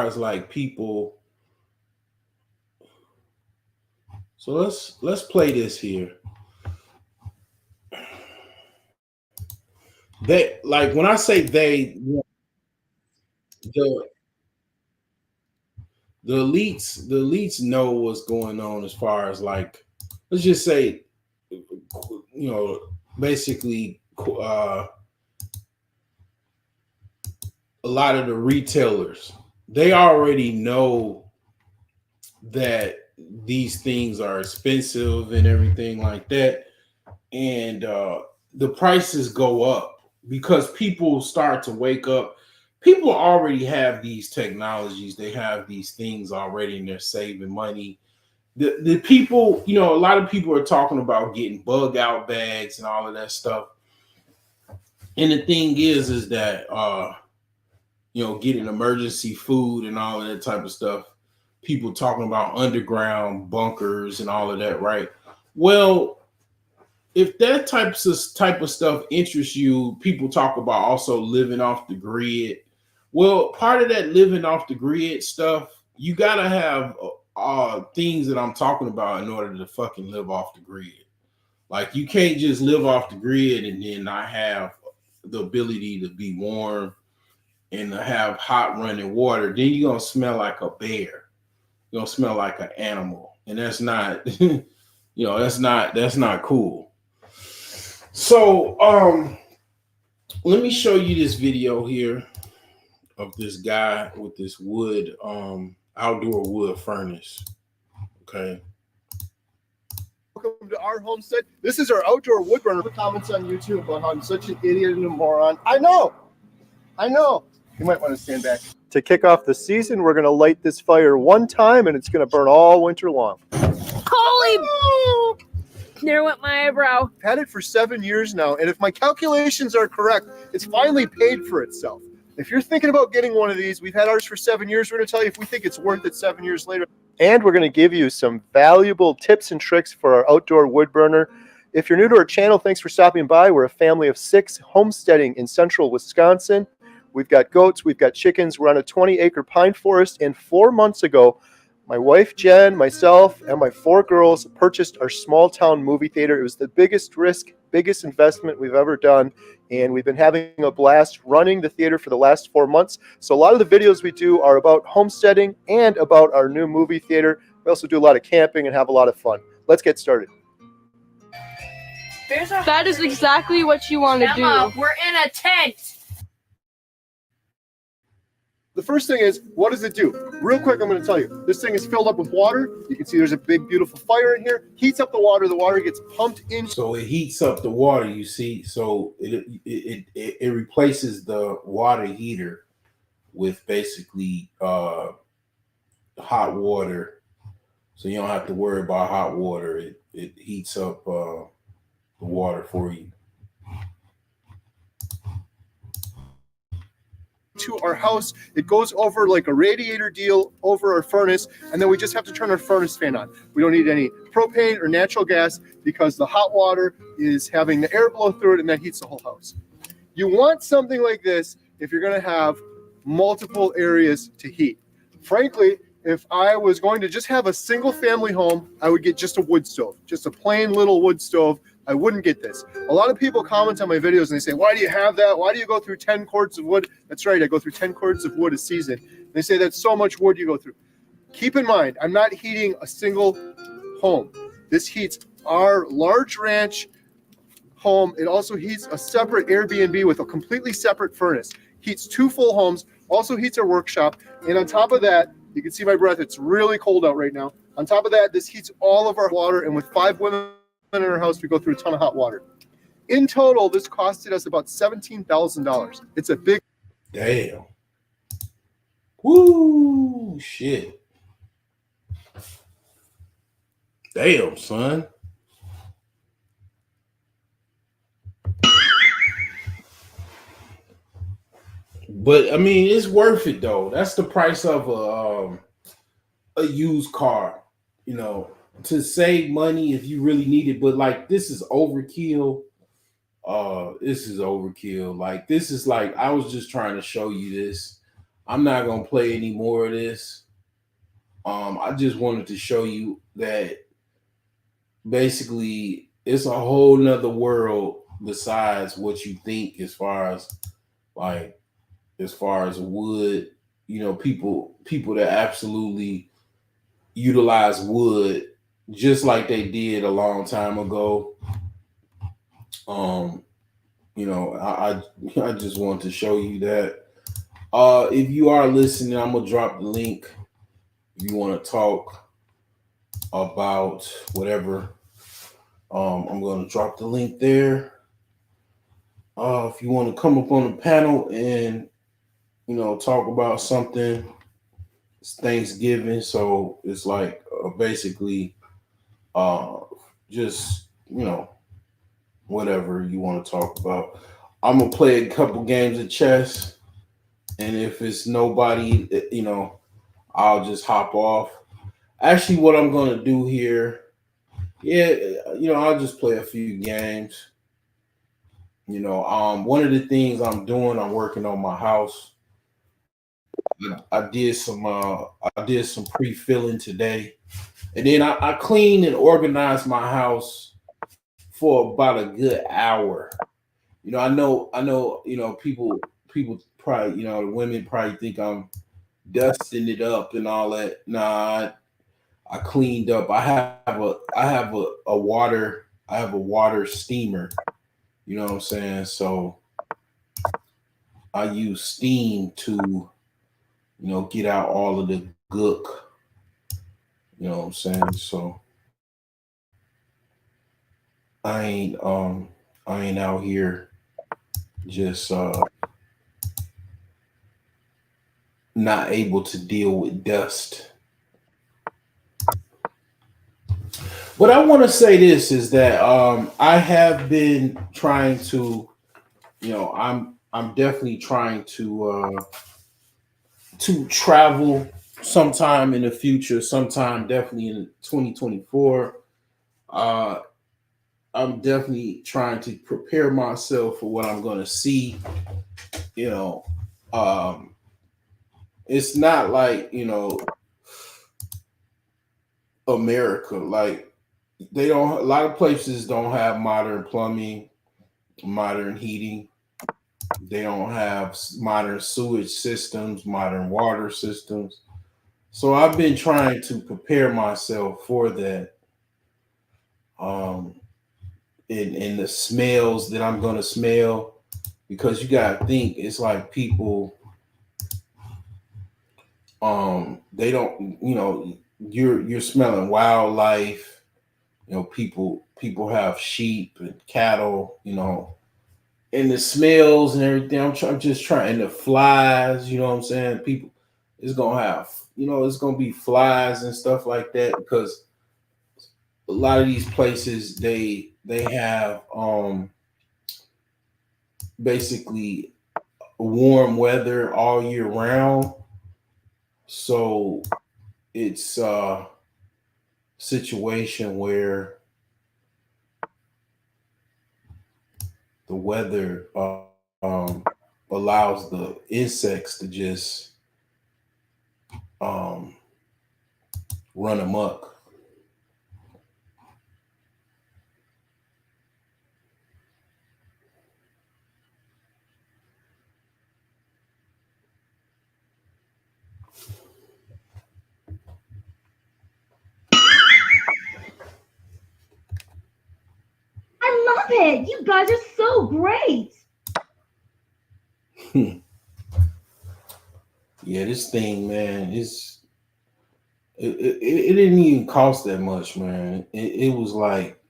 as like people. So let's play this here. They, like, when I say they, the the elites know what's going on as far as, like, let's just say, basically, a lot of the retailers, they already know that these things are expensive and everything like that, and the prices go up because people start to wake up. People already have these technologies, they have these things already, and they're saving money. The people, a lot of people are talking about getting bug out bags and all of that stuff. And the thing is that getting emergency food and all of that type of stuff. People talking about underground bunkers and all of that, right? Well, if that type of stuff interests you, people talk about also living off the grid. Well, part of that living off the grid stuff, you gotta have things that I'm talking about in order to fucking live off the grid. Like, you can't just live off the grid and then not have the ability to be warm and to have hot running water. Then you're gonna smell like a bear. You're gonna smell like an animal, and that's not, that's not cool. So, let me show you this video here of this guy with this wood, outdoor wood furnace. Okay. Welcome to our homestead. This is our outdoor wood burner. Comments on YouTube about how I'm such an idiot and a moron. I know. You might want to stand back. To kick off the season, we're going to light this fire one time, and it's going to burn all winter long. Holy! There went my eyebrow. I've had it for 7 years now, and if my calculations are correct, it's finally paid for itself. If you're thinking about getting one of these, we've had ours for 7 years. We're going to tell you if we think it's worth it 7 years later. And we're going to give you some valuable tips and tricks for our outdoor wood burner. If you're new to our channel, thanks for stopping by. We're a family of 6 homesteading in central Wisconsin. We've got goats, we've got chickens. We're on a 20-acre pine forest. And 4 months ago, my wife Jen, myself, and my 4 girls purchased our small town movie theater. It was the biggest risk, biggest investment we've ever done. And we've been having a blast running the theater for the last 4 months. So a lot of the videos we do are about homesteading and about our new movie theater. We also do a lot of camping and have a lot of fun. Let's get started. That is exactly what you want to do. We're in a tent. The first thing is, what does it do? Real quick, I'm going to tell you. This thing is filled up with water. You can see there's a big, beautiful fire in here. Heats up the water. The water gets pumped in. So it heats up the water, you see. So it replaces the water heater with basically hot water. So you don't have to worry about hot water. It heats up the water for you. To our house, it goes over like a radiator deal over our furnace, and then we just have to turn our furnace fan on. We don't need any propane or natural gas because the hot water is having the air blow through it, and that heats the whole house. You want something like this if you're going to have multiple areas to heat. Frankly, if I was going to just have a single family home, I would get just a wood stove, just a plain little wood stove. I wouldn't get this. A lot of people comment on my videos and they say, why do you have that? Why do you go through 10 cords of wood? That's right, I go through 10 cords of wood a season. They say that's so much wood you go through. Keep in mind, I'm not heating a single home. This heats our large ranch home. It also heats a separate Airbnb with a completely separate furnace. Heats 2 full homes, also heats our workshop. And on top of that, you can see my breath, it's really cold out right now. On top of that, this heats all of our water, and with 5 women in our house, we go through a ton of hot water. In total, this costed us about $17,000. It's a big... Damn. Woo, shit. Damn, son. But I mean, it's worth it though. That's the price of a used car, you know, to save money if you really need it. But like, this is overkill. This is overkill. Like, this is like, I was just trying to show you this. I'm not gonna play any more of this. I just wanted to show you that basically it's a whole nother world besides what you think as far as wood. You know, people that absolutely utilize wood just like they did a long time ago. You know, I just want to show you that. If you are listening, I'm gonna drop the link if you want to talk about whatever. I'm gonna drop the link there. If you want to come up on the panel and, you know, talk about something, it's Thanksgiving, so it's like basically just, you know, whatever you want to talk about. I'm gonna play a couple games of chess, and if it's nobody, you know, I'll just hop off. Actually, what I'm gonna do here, yeah, you know, I'll just play a few games. You know, one of the things I'm doing, I'm working on my house. I did some pre-filling today, and then I cleaned and organized my house for about a good hour. You know, I know, you know, people probably, you know, the women probably think I'm dusting it up and all that. Nah, I cleaned up. I have a water steamer. You know what I'm saying? So I use steam to, you know, get out all of the gook. You know what I'm saying? So I ain't out here just not able to deal with dust. But I want to say this is that I have been trying to, you know, I'm definitely trying to travel sometime in the future, sometime definitely in 2024. Uh, I'm definitely trying to prepare myself for what I'm going to see. You know, um, it's not like, America. Like, they don't, a lot of places don't have modern plumbing, modern heating. They don't have modern sewage systems, modern water systems. So I've been trying to prepare myself for that. Um, and the smells that I'm gonna smell, because you gotta think it's like people, they don't, you're smelling wildlife. People have sheep and cattle, and the smells and everything. I'm just trying, and the flies, you know what I'm saying? People, it's gonna have, it's gonna be flies and stuff like that, because a lot of these places, they have basically warm weather all year round. So it's a situation where the weather allows the insects to just um, run amok. I love it. You guys are so great. Yeah, this thing, man, it didn't even cost that much, man. It was like,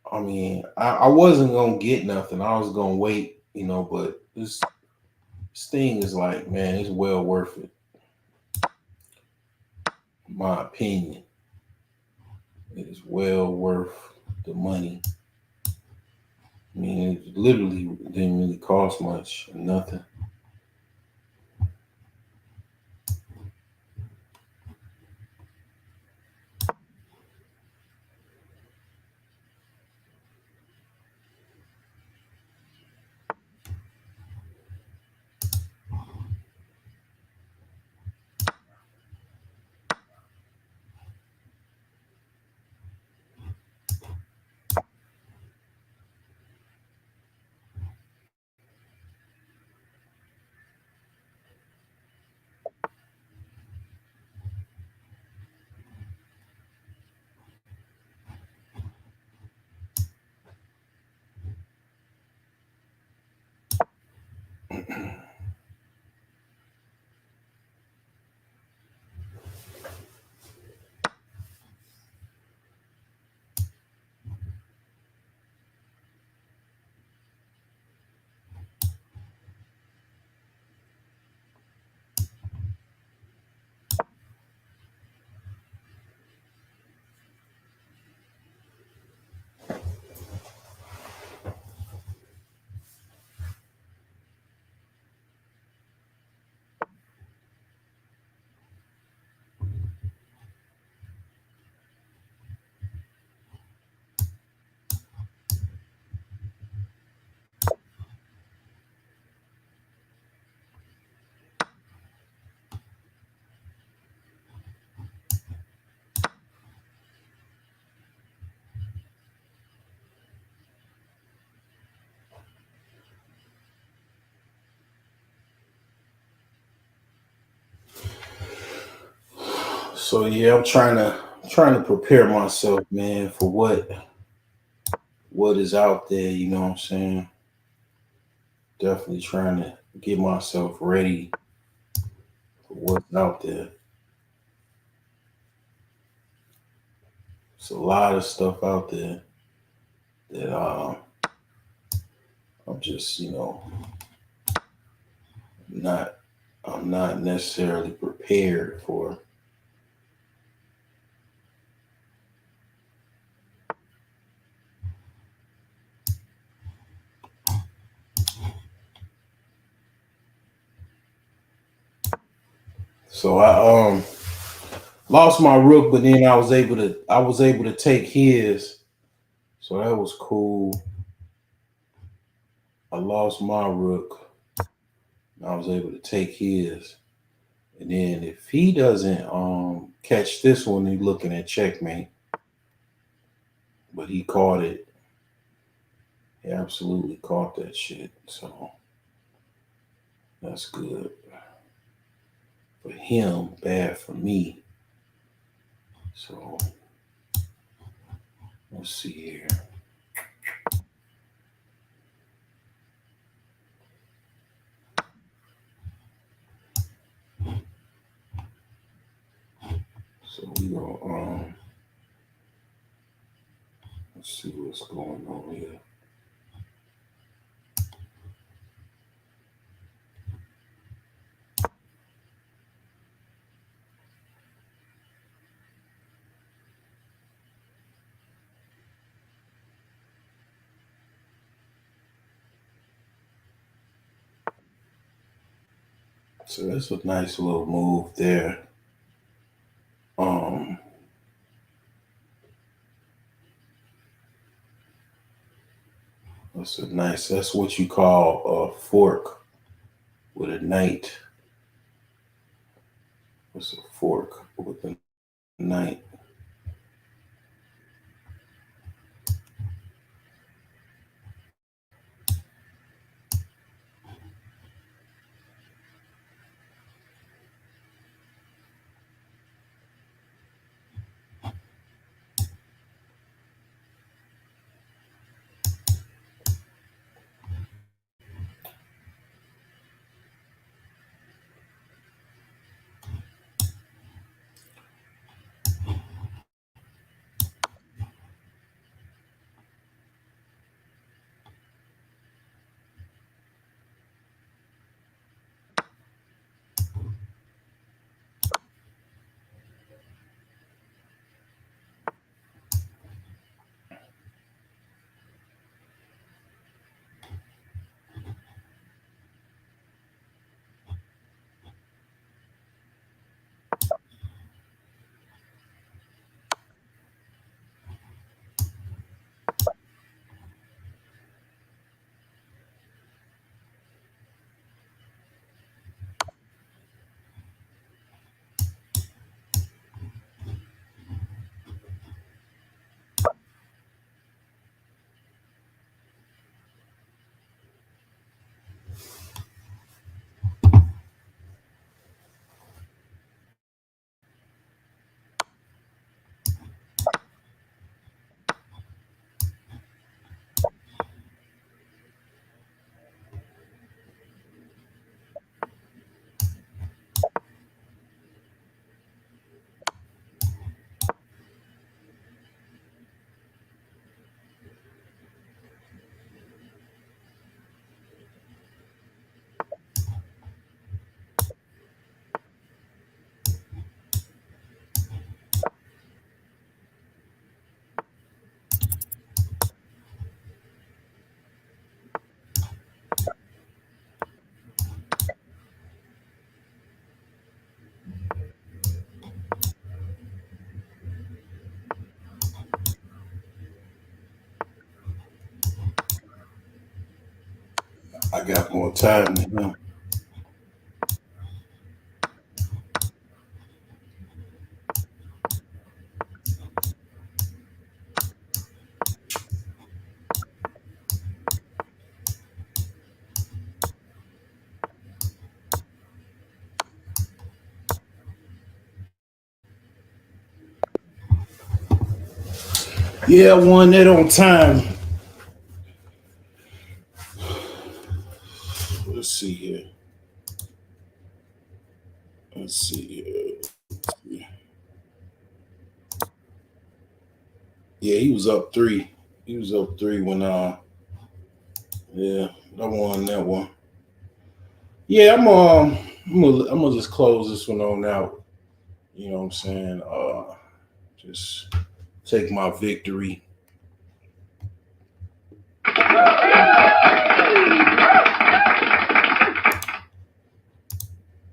I mean, I wasn't gonna get nothing. I was gonna wait, but this thing is like, man, it's well worth it, in my opinion. It is well worth the money. I mean, it literally didn't really cost much, nothing. So yeah, I'm trying to prepare myself, man, for what is out there. You know what I'm saying? Definitely trying to get myself ready for what's out there. It's a lot of stuff out there that I'm just, not I'm not necessarily prepared for. So I lost my rook, but then I was able to take his. So that was cool. I lost my rook. I was able to take his. And then if he doesn't catch this one, he's looking at checkmate. But he caught it. He absolutely caught that shit. So that's good. For him, bad for me. So let's see here. So we gonna let's see what's going on here. So that's a nice little move there. That's what you call a fork with a knight. What's a fork with a knight? I got more time than him. Yeah, I won that on time. Let's see here. Let's see here. Yeah, he was up 3. He was up 3 when yeah, I won that one. Yeah, I'm gonna just close this one on out. You know what I'm saying? Just take my victory.